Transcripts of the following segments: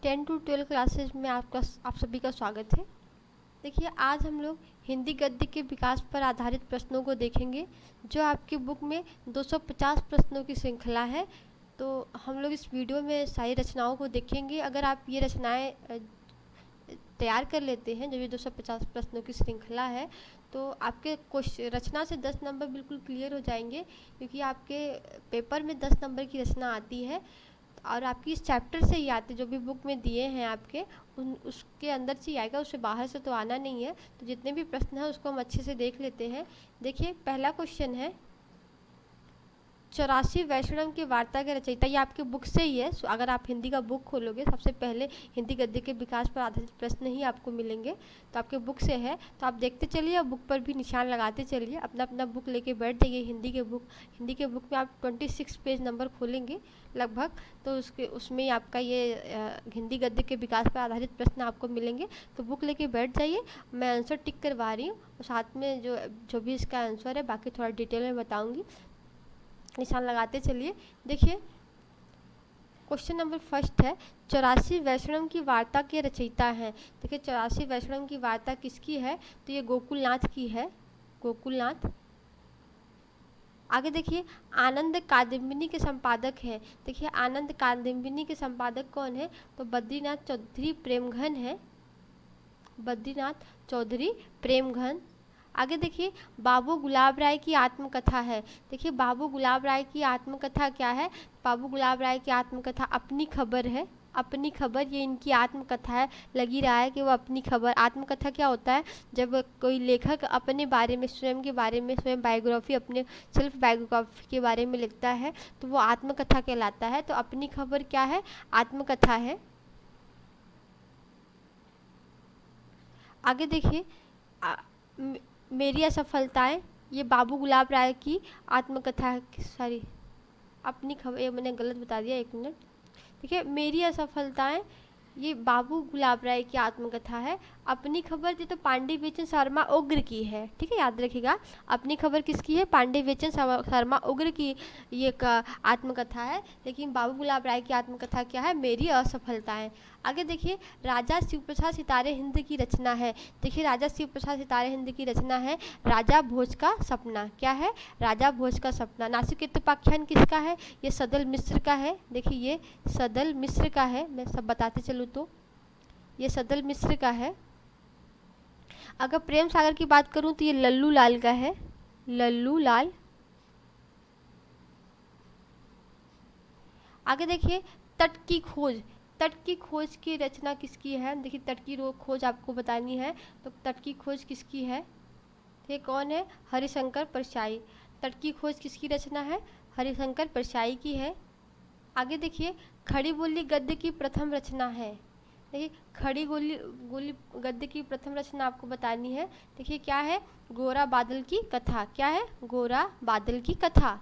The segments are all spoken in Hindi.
10 to 12 क्लासेज में आप सभी का स्वागत है। देखिए, आज हम लोग हिंदी गद्य के विकास पर आधारित प्रश्नों को देखेंगे, जो आपकी बुक में 250 प्रश्नों की श्रृंखला है। तो हम लोग इस वीडियो में सारी रचनाओं को देखेंगे। अगर आप ये रचनाएं तैयार कर लेते हैं, जब ये 250 प्रश्नों की श्रृंखला है, तो आपके रचना से 10 नंबर बिल्कुल क्लियर हो जाएंगे, क्योंकि आपके पेपर में 10 नंबर की रचना आती है और आपकी इस चैप्टर से ही आते, जो भी बुक में दिए हैं आपके उसके अंदर से ही आएगा, उससे बाहर से तो आना नहीं है। तो जितने भी प्रश्न हैं उसको हम अच्छे से देख लेते हैं। देखिए, पहला क्वेश्चन है, 84 वैष्णव की वार्ता के रचयिता। ये आपके बुक से ही है। अगर आप हिंदी का बुक खोलोगे, सबसे पहले हिंदी गद्य के विकास पर आधारित प्रश्न ही आपको मिलेंगे। तो आपके बुक से है, तो आप देखते चलिए और बुक पर भी निशान लगाते चलिए। अपना अपना बुक लेके बैठ जाइए। हिंदी के बुक में आप 26 पेज नंबर खोलेंगे लगभग, तो उसमें आपका ये हिंदी गद्य के विकास पर आधारित प्रश्न आपको मिलेंगे। तो बुक लेके बैठ जाइए। मैं आंसर टिक करवा रही हूँ और साथ में जो भी इसका आंसर है बाकी थोड़ा डिटेल में बताऊँगी। निशान लगाते चलिए। देखिए, क्वेश्चन नंबर फर्स्ट है, 84 वैष्णव की वार्ता के रचयिता हैं। देखिए, 84 वैष्णव की वार्ता किसकी है? तो ये गोकुलनाथ की है, गोकुलनाथ। आगे देखिए, आनंद कादम्बिनी के संपादक हैं। देखिए, आनंद कादम्बिनी के संपादक कौन है? तो बद्रीनाथ चौधरी प्रेमघन है, बद्रीनाथ चौधरी प्रेमघन। आगे देखिए, बाबू गुलाब राय की आत्मकथा है। देखिए, बाबू गुलाब राय की आत्मकथा क्या है? बाबू गुलाब राय की आत्मकथा अपनी खबर है, अपनी खबर। ये इनकी आत्मकथा है। लगी रहा है कि वो अपनी खबर। आत्मकथा क्या होता है? जब कोई लेखक अपने बारे में, स्वयं के बारे में, स्वयं बायोग्राफी, अपने सेल्फ बायोग्राफी के बारे में लिखता है, तो वो आत्मकथा कहलाता है। तो अपनी खबर क्या है? आत्मकथा है। आगे देखिए, मेरी असफलताएं, ये बाबू गुलाब राय की आत्मकथा है। सॉरी, अपनी खबर, ये मैंने गलत बता दिया, 1 मिनट। देखिए, मेरी असफलताएं, ये बाबू गुलाब राय की आत्मकथा है। अपनी खबर ये तो पांडे बेचन शर्मा उग्र की है, ठीक है, याद रखिएगा। अपनी खबर किसकी है? पांडे बेचन शर्मा उग्र की ये आत्मकथा है। लेकिन बाबू गुलाब राय की आत्मकथा क्या है? मेरी असफलताएं। आगे देखिए, राजा शिवप्रसाद सितारे हिंद की रचना है। देखिए, राजा शिवप्रसाद सितारे हिंद की रचना है राजा भोज का सपना। क्या है? राजा भोज का सपना। नासिकेत उपाख्यान किसका है? ये सदल मिश्र का है। देखिए, ये सदल मिश्र का है। मैं सब बताते चलूँ तो ये सदल मिश्र का है। अगर प्रेम सागर की बात करूं तो ये लल्लू लाल का है, लल्लू लाल। आगे देखिए, तट की खोज, तट की खोज की रचना किसकी है? देखिए, तट की खोज आपको बतानी है, तो तट की खोज किसकी है? ये कौन है? हरिशंकर परसाई। तट की खोज किसकी रचना है? हरिशंकर परसाई की है। आगे देखिए, खड़ी बोली गद्य की प्रथम रचना है। देखिए, खड़ी गोली गद्य की प्रथम रचना आपको बतानी है। देखिए, क्या है? गोरा बादल की कथा। क्या है? गोरा बादल की कथा।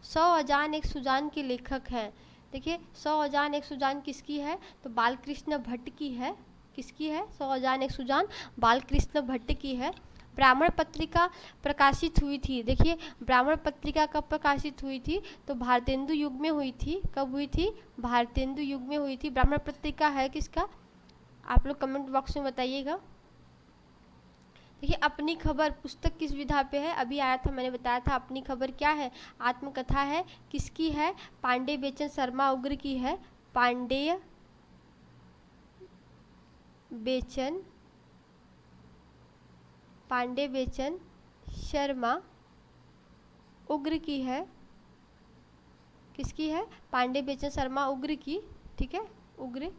100 अजान एक सुजान के लेखक हैं। देखिए, 100 अजान एक सुजान किसकी है? तो बालकृष्ण भट्ट की है। किसकी है? 100 अजान एक सुजान बालकृष्ण भट्ट की है। ब्राह्मण पत्रिका प्रकाशित हुई थी। देखिए, ब्राह्मण पत्रिका कब प्रकाशित हुई थी? तो भारतेंदु युग में हुई थी। कब हुई थी? भारतेंदु युग में हुई थी। ब्राह्मण पत्रिका है किसका? आप लोग कमेंट बॉक्स में बताइएगा। देखिए, अपनी खबर पुस्तक किस विधा पे है? अभी आया था, मैंने बताया था। अपनी खबर क्या है? आत्मकथा है। किसकी है? पांडे बेचन शर्मा उग्र की है। पांडेय बेचन, पांडे बेचन शर्मा उग्र की है। किसकी है? पांडे बेचन शर्मा उग्र की, ठीक है, उग्र।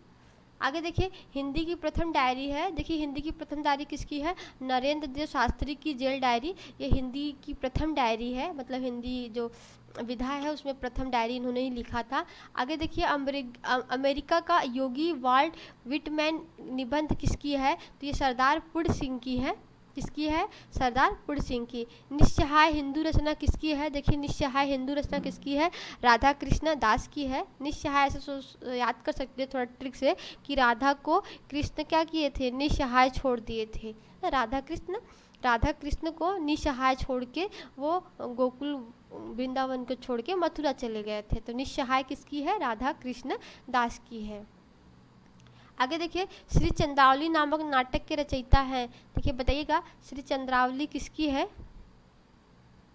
आगे देखिए, हिंदी की प्रथम डायरी है। देखिए, हिंदी की प्रथम डायरी किसकी है? नरेंद्र देव शास्त्री की जेल डायरी। ये हिंदी की प्रथम डायरी है, मतलब हिंदी जो विधा है उसमें प्रथम डायरी इन्होंने ही लिखा था। आगे देखिए, अमेरिका का योगी वाल्ट विटमैन निबंध किसकी है? तो ये सरदार पुर सिंह की है। किसकी है? सरदार पुर सिंह की। निस्सहाय हिंदू रचना किसकी है? देखिए, निस्सहाय हिंदू रचना किसकी है? राधा कृष्ण दास की है। निस्सहाय ऐसे याद कर सकते हैं थोड़ा ट्रिक से, कि राधा को कृष्ण क्या किए थे? निस्सहाय छोड़ दिए थे। राधा कृष्ण को निस्सहाय छोड़ के वो गोकुल वृंदावन को छोड़ के मथुरा चले गए थे। तो निस्सहाय किसकी है? राधा कृष्ण दास की है। आगे देखिए, श्री चंद्रावली नामक नाटक के रचयिता हैं। देखिए बताइएगा, श्री चंद्रावली किसकी है?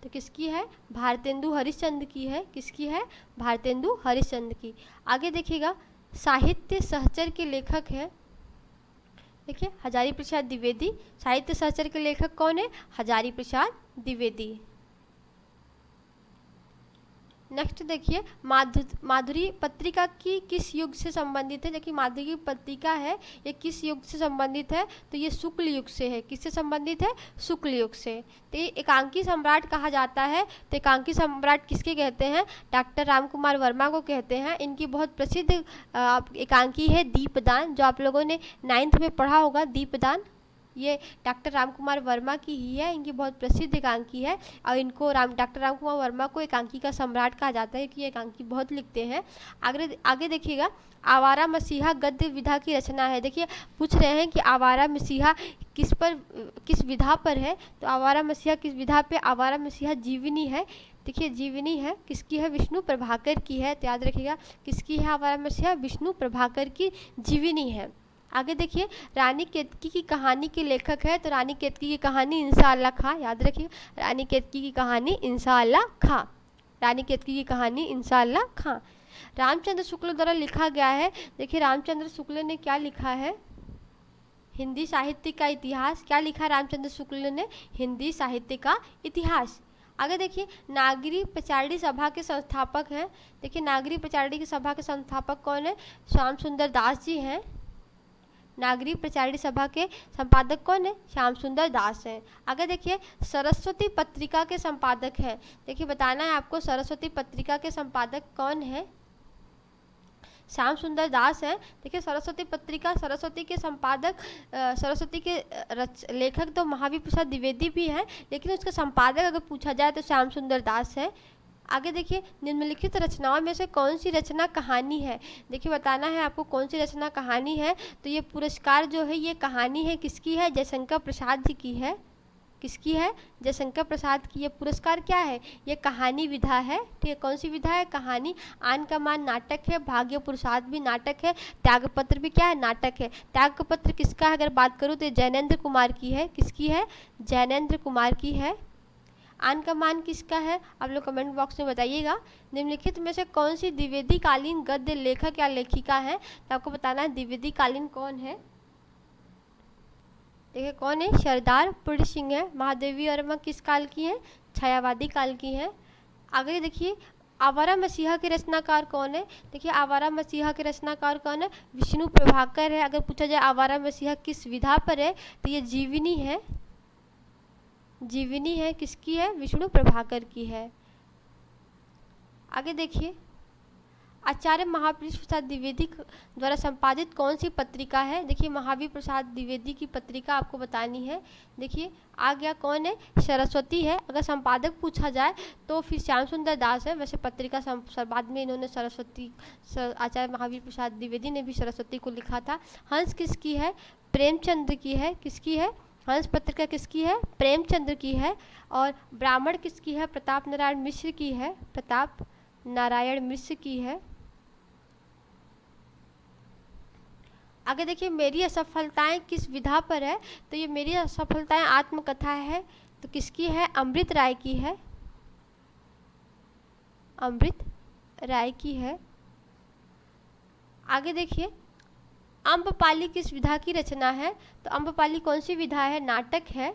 तो किसकी है? भारतेंदु हरिश्चंद्र की है। किसकी है? भारतेंदु हरिश्चंद्र की। आगे देखिएगा, साहित्य सहचर के लेखक हैं। देखिए, हजारी प्रसाद द्विवेदी। साहित्य सहचर के लेखक कौन है? हजारी प्रसाद द्विवेदी। नेक्स्ट देखिए, माधुरी पत्रिका की किस युग से संबंधित है? देखिए, माधुरी की पत्रिका है, ये किस युग से संबंधित है? तो ये शुक्ल युग से है। किससे संबंधित है? शुक्ल युग से। तो ये एकांकी सम्राट कहा जाता है। तो एकांकी सम्राट किसके कहते हैं? डॉक्टर रामकुमार वर्मा को कहते हैं। इनकी बहुत प्रसिद्ध एकांकी है दीपदान, जो आप लोगों ने 9th में पढ़ा होगा, दीपदान। ये डॉक्टर रामकुमार वर्मा की ही है। इनकी बहुत प्रसिद्ध एकांकी है और इनको डॉक्टर रामकुमार वर्मा को एकांकी का सम्राट कहा जाता है, क्योंकि ये एकांकी बहुत लिखते हैं। आगे देखिएगा, आवारा मसीहा गद्य विधा की रचना है। देखिए, पूछ रहे हैं कि आवारा मसीहा किस विधा पर है? तो आवारा मसीहा किस विधा पे? आवारा मसीहा जीवनी है। देखिए, जीवनी है। किसकी है? विष्णु प्रभाकर की है। तो याद रखिएगा, किसकी है आवारा मसीहा? विष्णु प्रभाकर की जीवनी है। आगे देखिए, रानी केतकी की कहानी के लेखक है। तो रानी केतकी की कहानी इंशाअल्लाह खां। याद रखिए, रानी केतकी की कहानी इंशाअल्लाह खां। रानी केतकी की कहानी इंशाअल्लाह खां। रामचंद्र शुक्ल द्वारा लिखा गया है। देखिए, रामचंद्र शुक्ल ने क्या लिखा है? हिंदी साहित्य का इतिहास। क्या लिखा है रामचंद्र शुक्ल ने? हिंदी साहित्य का इतिहास। आगे देखिए, नागरी प्रचारणी सभा के संस्थापक हैं। देखिए, नागरी प्रचारणी सभा के संस्थापक कौन है? श्याम सुंदर दास जी हैं। नागरी प्रचारणी सभा के संपादक कौन है? श्याम सुंदर दास हैं। आगे देखिए, सरस्वती पत्रिका के संपादक हैं। देखिए, बताना है आपको, सरस्वती पत्रिका के संपादक कौन है? श्याम सुंदर दास हैं। देखिए, सरस्वती पत्रिका, सरस्वती के संपादक, सरस्वती के लेखक तो महावीर प्रसाद द्विवेदी भी हैं, लेकिन उसका संपादक अगर पूछा जाए तो श्याम सुंदर दास है। आगे देखिए, निम्नलिखित रचनाओं में से कौन सी रचना कहानी है? देखिए, बताना है आपको कौन सी रचना कहानी है। तो ये पुरस्कार जो है, ये कहानी है, किसकी है? जयशंकर प्रसाद जी की है। किसकी है? जयशंकर प्रसाद की। ये पुरस्कार क्या है? ये कहानी विधा है। ठीक है, कौन सी विधा है? कहानी। आन का मान नाटक है। भाग्य प्रसाद भी नाटक है। त्यागपत्र भी क्या है? नाटक है। त्यागपत्र किसका है अगर बात करूँ तो जैनेन्द्र कुमार की है। किसकी है? जैनेन्द्र कुमार की है। आन का मान किसका है? आप लोग कमेंट बॉक्स में बताइएगा। निम्नलिखित में से कौन सी द्विवेदी कालीन गद्य लेखक या लेखिका है? तो आपको बताना है द्विवेदी कालीन कौन है। देखिए, कौन है? सरदार पूर्ण सिंह है। महादेवी वर्मा किस काल की है? छायावादी काल की है। आगे देखिए, आवारा मसीहा के रचनाकार कौन है? देखिए, आवारा मसीहा के रचनाकार कौन है? विष्णु प्रभाकर है। अगर पूछा जाए आवारा मसीहा किस विधा पर है, तो ये जीवनी है। जीवनी है। किसकी है? विष्णु प्रभाकर की है। आगे देखिए, आचार्य महावीर प्रसाद द्विवेदी द्वारा संपादित कौन सी पत्रिका है? देखिए, महावीर प्रसाद द्विवेदी की पत्रिका आपको बतानी है। देखिए, आ गया कौन है? सरस्वती है। अगर संपादक पूछा जाए तो फिर श्याम सुंदर दास है। वैसे पत्रिका बाद में इन्होंने सरस्वती, आचार्य महावीर प्रसाद द्विवेदी ने भी सरस्वती को लिखा था। हंस किसकी है? प्रेमचंद्र की है। किसकी है? हंस पत्रिका किसकी है? प्रेमचंद्र की है। और ब्राह्मण किसकी है? प्रताप नारायण मिश्र की है। प्रताप नारायण मिश्र की है। आगे देखिए, मेरी असफलताएं किस विधा पर है? तो ये मेरी असफलताएं आत्मकथा है। तो किसकी है? अमृत राय की है। अमृत राय की है। आगे देखिए, अम्बपाली किस विधा की रचना है? तो अम्बपाली कौन सी विधा है? नाटक है।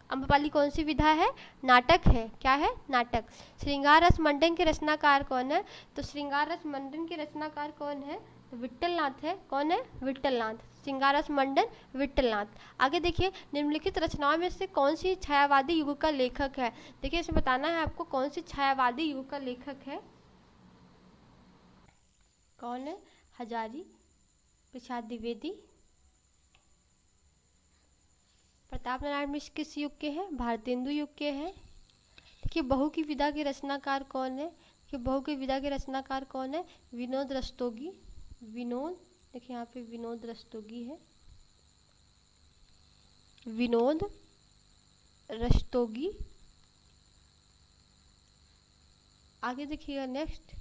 अम्बपाली कौन सी विधा है? नाटक है। क्या है? नाटक। श्रृंगार रस मंडन के रचनाकार कौन है? तो श्रृंगार रस मंडन के रचनाकार कौन है? तो विट्ठलनाथ है। कौन है? विट्ठलनाथ। श्रृंगार रस मंडन विट्ठलनाथ। आगे देखिए, निम्नलिखित रचनाओं में से कौन सी छायावादी युग का लेखक है? देखिए, इसे बताना है आपको कौन सी छायावादी युग का लेखक है। कौन है? हजारी प्रसाद द्विवेदी। प्रताप नारायण मिश्र किस युग के हैं? भारतेंदु युग के हैं। देखिए, बहू की विधा के रचनाकार कौन है? कि बहू की विधा के रचनाकार कौन है? विनोद रस्तोगी। विनोद, देखिए यहाँ पे विनोद रस्तोगी है। विनोद रस्तोगी। आगे देखिएगा नेक्स्ट,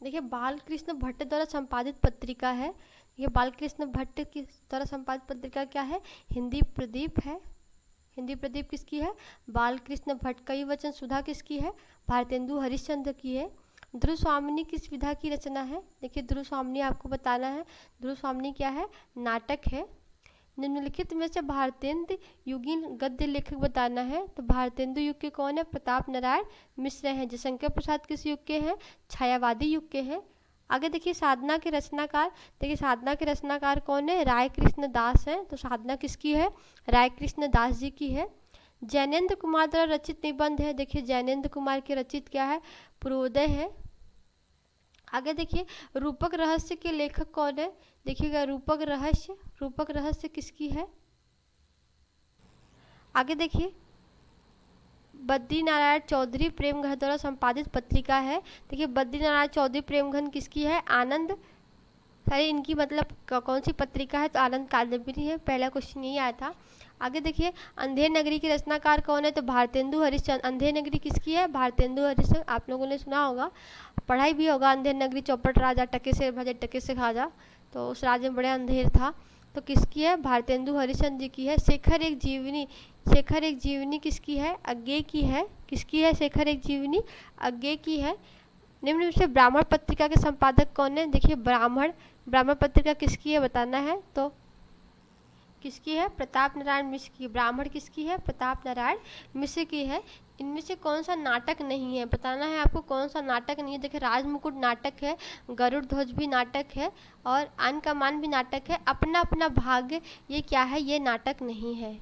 देखिए बाल कृष्ण भट्ट द्वारा संपादित पत्रिका है। ये बाल कृष्ण भट्ट की द्वारा संपादित पत्रिका क्या है? हिंदी प्रदीप है। हिंदी प्रदीप किसकी है? बाल कृष्ण भट्ट। कई वचन सुधा किसकी है? भारतेंदु हरिश्चंद्र की है। ध्रुव स्वामिनी किस विधा की रचना है? देखिए ध्रुव स्वामिनी आपको बताना है। ध्रुव स्वामिनी क्या है? नाटक है। निम्नलिखित में से भारतेंदु युगीन गद्य लेखक बताना है। तो भारतेंदु युग के कौन है? प्रताप नारायण मिश्र हैं। जयशंकर प्रसाद किस युग के हैं? छायावादी युग के हैं। आगे देखिए साधना के रचनाकार। देखिए साधना के रचनाकार कौन है? राय कृष्ण दास हैं। तो साधना किसकी है? राय कृष्ण दास जी की है। जैनेन्द्र कुमार द्वारा रचित निबंध है। देखिए जैनेन्द्र कुमार के रचित क्या है? पूर्वोदय है। आगे देखिए रूपक रहस्य के लेखक कौन है? देखिएगा रूपक रहस्य किसकी है? आगे देखिए बद्री नारायण चौधरी प्रेमघर द्वारा संपादित पत्रिका है। देखिए बद्री नारायण चौधरी प्रेमघर किसकी है? आनंद। सारी इनकी मतलब कौन सी पत्रिका है? तो आनंद कादम्बिनी है। पहला क्वेश्चन यही आया था। आगे देखिए अंधेर नगरी के रचनाकार कौन है? तो भारतेंदु हरिश्चंद्र। अंधेर नगरी किसकी है? भारतेंदु हरिश्चंद्र। आप लोगों ने सुना होगा, पढ़ाई भी होगा। अंधेर नगरी चौपट राजा टके से भजे टके से खाजा, तो उस राज्य में बड़े अंधेर था। तो किसकी है? भारतेंदु हरिश्चंद्र जी की है। शेखर एक जीवनी किसकी है? अज्ञे की है। किसकी है? शेखर एक जीवनी अज्ञे की है। निम्न में से ब्राह्मण पत्रिका के संपादक कौन है? देखिए ब्राह्मण पत्रिका किसकी है बताना है। तो किसकी है? प्रताप नारायण मिश्र की। ब्राह्मण किसकी है? प्रताप नारायण मिश्र की है। इनमें से कौन सा नाटक नहीं है बताना है आपको। कौन सा नाटक नहीं है? देखिए राजमुकुट नाटक है, गरुड़ ध्वज भी नाटक है, और आन का मान भी नाटक है। अपना अपना भाग्य ये क्या है? ये नाटक नहीं है।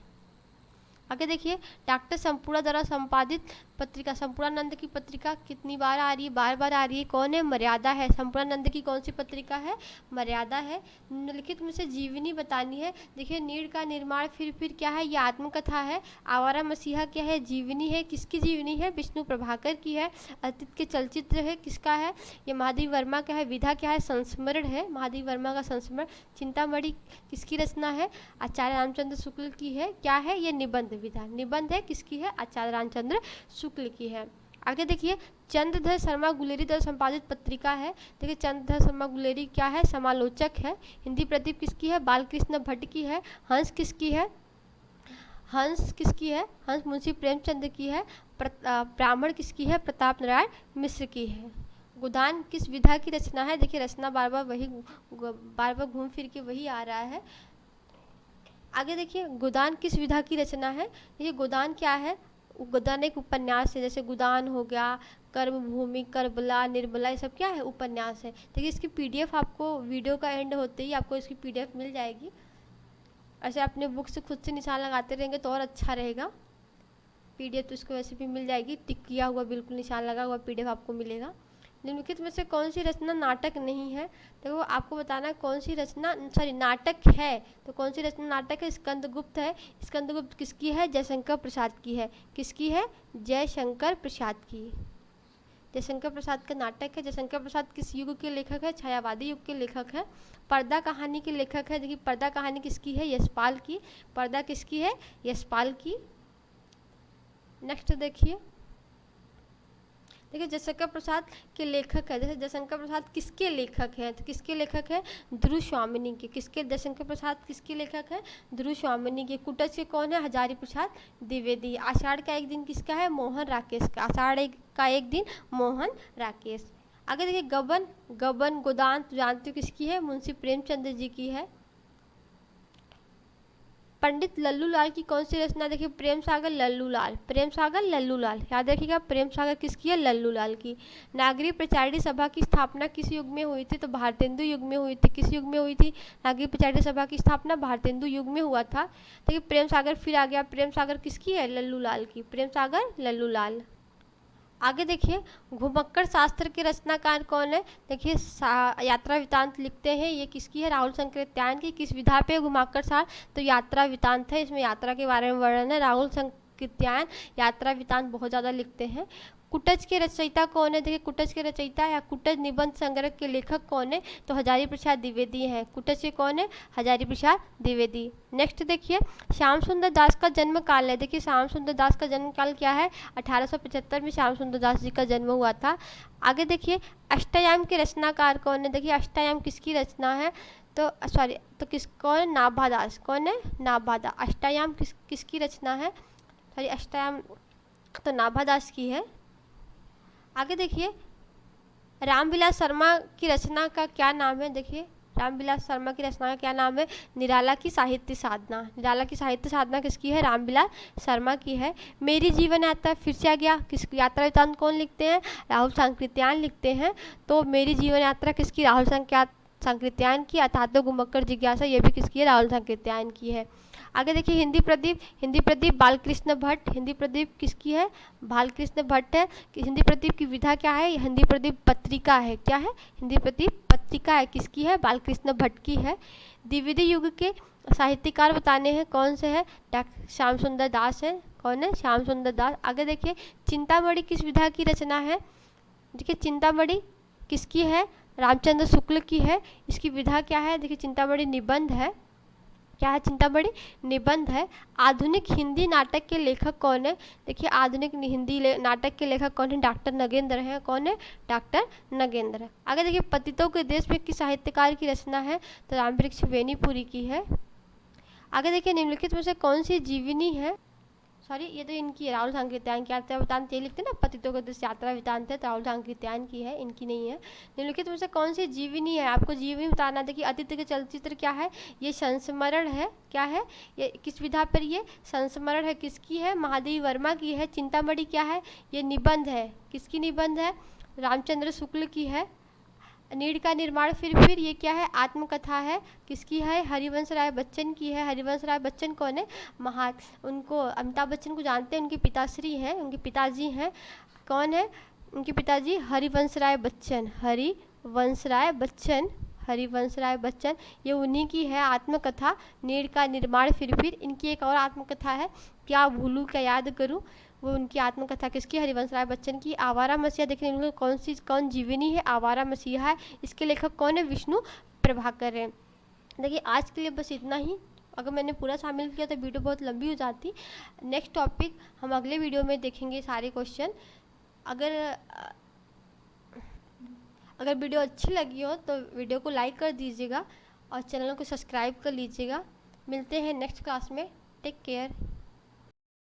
आगे देखिए डॉक्टर संपूर्ण द्वारा संपादित पत्रिका, संपूर्णानंद की पत्रिका कितनी बार आ रही है? बार बार आ रही है। कौन है? मर्यादा है। संपूर्णानंद की कौन सी पत्रिका है? मर्यादा है। निम्नलिखित में से जीवनी बतानी है। देखिए नीड़ का निर्माण फिर क्या है? ये आत्मकथा है। आवारा मसीहा क्या है? जीवनी है। किसकी जीवनी है? विष्णु प्रभाकर की है। अतीत के चलचित्र है। किसका है? ये महादेव वर्मा का है। विधा क्या है? संस्मरण है। महादेव वर्मा का संस्मरण। चिंतामणि किसकी रचना है? आचार्य रामचंद्र शुक्ल की है। क्या है? ये निबंध विधा निबंध है। किसकी है? आचार्य रामचंद्र शुक्ल की है। आगे देखिए चंद्रधर शर्मा गुलेरी द्वारा संपादित पत्रिका है। देखिए चंद्रधर शर्मा गुलेरी क्या है? समालोचक है। हिंदी प्रदीप किसकी है? बालकृष्ण भट्ट की है। हंस किसकी है? हंस मुंशी प्रेमचंद की है। ब्राह्मण किसकी है? प्रताप नारायण मिश्र की है। गोदान किस विधा की रचना है? देखिए रचना बार बार घूम फिर के वही आ रहा है। आगे देखिए गोदान किस विधा की रचना है? देखिए गोदान क्या है? गोदान एक उपन्यास है। जैसे गोदान हो गया, कर्मभूमि, करबला, निर्मला, ये सब क्या है? उपन्यास है। देखिए इसकी पीडीएफ आपको वीडियो का एंड होते ही आपको इसकी पीडीएफ मिल जाएगी। ऐसे अपने बुक से खुद से निशान लगाते रहेंगे तो और अच्छा रहेगा। पीडीएफ तो इसको वैसे भी मिल जाएगी, टिक किया हुआ बिल्कुल निशान लगा हुआ पीडीएफ आपको मिलेगा। निम्नलिखित में से कौन सी रचना नाटक नहीं है? देखो आपको बताना है कौन सी रचना नाटक है। तो कौन सी रचना नाटक है? स्कंदगुप्त है। स्कंदगुप्त किसकी है? जयशंकर प्रसाद की है। किसकी है? जयशंकर प्रसाद की। जयशंकर प्रसाद का नाटक है। जयशंकर प्रसाद किस युग के लेखक है? छायावादी युग के लेखक है। पर्दा कहानी के लेखक है। देखिए पर्दा कहानी किसकी है? यशपाल की। पर्दा किसकी है? यशपाल की। नेक्स्ट देखिए जयशंकर प्रसाद के लेखक है। जैसे जयशंकर प्रसाद किसके लेखक हैं? तो किसके लेखक हैं? ध्रुव स्वामिनी के। किसके? जयशंकर प्रसाद किसके लेखक हैं? ध्रुव स्वामिनी के। कुटच के कौन है? हजारी प्रसाद द्विवेदी। आषाढ़ का एक दिन किसका है? मोहन राकेश का। का एक दिन मोहन राकेश। आगे देखिए गबन गोदान तो जानते हो किसकी है? मुंशी प्रेमचंद जी की है। पंडित लल्लू लाल की कौन सी रचना? देखिए प्रेम सागर लल्लू लाल। याद रखिएगा प्रेम सागर किसकी है? लल्लू लाल की। नागरिक प्रचारिणी सभा की स्थापना किस युग में हुई थी? तो भारतेंदु युग में हुई थी। किस युग में हुई थी नागरिक प्रचारिणी सभा की स्थापना? भारतेंदु युग में हुआ था। देखिए प्रेम सागर फिर आ गया। प्रेम सागर किसकी है? लल्लू लाल की। प्रेम सागर लल्लू लाल। आगे देखिए घुमक्कड़ शास्त्र के रचनाकार कौन है? देखिए यात्रा वृतांत लिखते हैं। ये किसकी है? राहुल संकृत्यायन की। किस विधा पे घुमक्कड़ शास्त्र? तो यात्रा वृतांत है। इसमें यात्रा के बारे में वर्णन है। राहुल संकृत्यायन यात्रा वृतांत बहुत ज़्यादा लिखते हैं। कुटज के रचयिता कौन है? देखिए कुटज के रचयिता या कुटज निबंध संग्रह के लेखक कौन है? तो हजारी प्रसाद द्विवेदी हैं। कुटज के कौन है? हजारी प्रसाद द्विवेदी। नेक्स्ट देखिए श्याम सुंदर दास का जन्म काल है। देखिए श्याम सुंदर दास का जन्म काल क्या है? 1875 में श्याम सुंदर दास जी का जन्म हुआ था। आगे देखिए अष्टयाम के रचनाकार कौन है? देखिए अष्टयाम किसकी रचना है? तो सॉरी तो कौन है? नाभादास। कौन है? नाभादा। अष्टयाम किसकी रचना है? सॉरी अष्टयाम तो नाभादास की है। आगे देखिए रामविलास शर्मा की रचना का क्या नाम है? देखिए रामविलास शर्मा की रचना का क्या नाम है? निराला की साहित्य साधना। निराला की साहित्य साधना किसकी है? रामविलास शर्मा की है। मेरी जीवन यात्रा फिर से आ गया, किस यात्रा वृत्तांत कौन लिखते हैं? राहुल सांकृत्यायन लिखते हैं। तो मेरी जीवन यात्रा किसकी? राहुल सांकृत्यायन की। अथातो घुमक्कड़ जिज्ञासा ये भी किसकी है? राहुल सांकृत्यायन की है। आगे देखिए हिंदी प्रदीप बालकृष्ण भट्ट। हिंदी प्रदीप किसकी है? बालकृष्ण भट्ट है। हिंदी प्रदीप की विधा क्या है? हिंदी प्रदीप पत्रिका है। क्या है? हिंदी प्रदीप पत्रिका है। किसकी है? बालकृष्ण भट्ट की है। द्विवेदी युग के साहित्यकार बताने हैं, कौन से है? श्याम सुंदर दास है। कौन है? श्याम सुंदर दास। आगे देखिए चिंतामणि किस विधा की रचना है? देखिए चिंतामणि किसकी है? रामचंद्र शुक्ल की है। इसकी विधा क्या है? देखिए चिंतामणि निबंध है। क्या है? चिंतामणि निबंध है। आधुनिक हिंदी नाटक के लेखक कौन है? देखिए आधुनिक हिंदी नाटक के लेखक कौन है? डॉक्टर नगेंद्र हैं। कौन है? डॉक्टर नगेंद्र। आगे देखिए पतितों के देश में किस साहित्यकार की रचना है? तो रामवृक्ष बेनीपुरी की है। आगे देखिए निम्नलिखित में से कौन सी जीवनी है? सॉरी ये तो इनकी है, राहुल सांकृत्यायन की। यात्रा वृत्तांत ये लिखते हैं ना, पतितों के देश यात्रा वृत्तांत है, तो राहुल सांकृत्यायन की है, इनकी नहीं है। निम्नलिखित में से कौन सी जीवनी है? आपको जीवनी बताना। देखिए अतिथि के चलचित्र क्या है? ये संस्मरण है। क्या है? ये किस विधा पर? ये संस्मरण है। किसकी है? महादेवी वर्मा की है। चिंतामणि क्या है? ये निबंध है। किसकी निबंध है? रामचंद्र शुक्ल की है। नीड़ का निर्माण फिर ये क्या है? आत्मकथा है। किसकी है? हरिवंश राय बच्चन की है। हरिवंश राय बच्चन कौन है? उनको अमिताभ बच्चन को जानते हैं, उनके पिताश्री हैं, उनके पिताजी हैं। कौन है उनके पिताजी? हरिवंश राय बच्चन। हरिवंश राय बच्चन। हरिवंश राय बच्चन ये उन्हीं की है आत्मकथा नीड़ का निर्माण फिर। इनकी एक और आत्मकथा है क्या भूलूं क्या याद करूं, वो उनकी आत्मकथा किसकी? हरिवंश राय बच्चन की। आवारा मसीहा देखने में कौन जीवनी है? आवारा मसीहा है। इसके लेखक कौन है? विष्णु प्रभाकर है। देखिए आज के लिए बस इतना ही। अगर मैंने पूरा शामिल किया तो वीडियो बहुत लंबी हो जाती। नेक्स्ट टॉपिक हम अगले वीडियो में देखेंगे सारे क्वेश्चन। अगर वीडियो अच्छी लगी हो तो वीडियो को लाइक कर दीजिएगा और चैनल को सब्सक्राइब कर लीजिएगा। मिलते हैं नेक्स्ट क्लास में। Take care.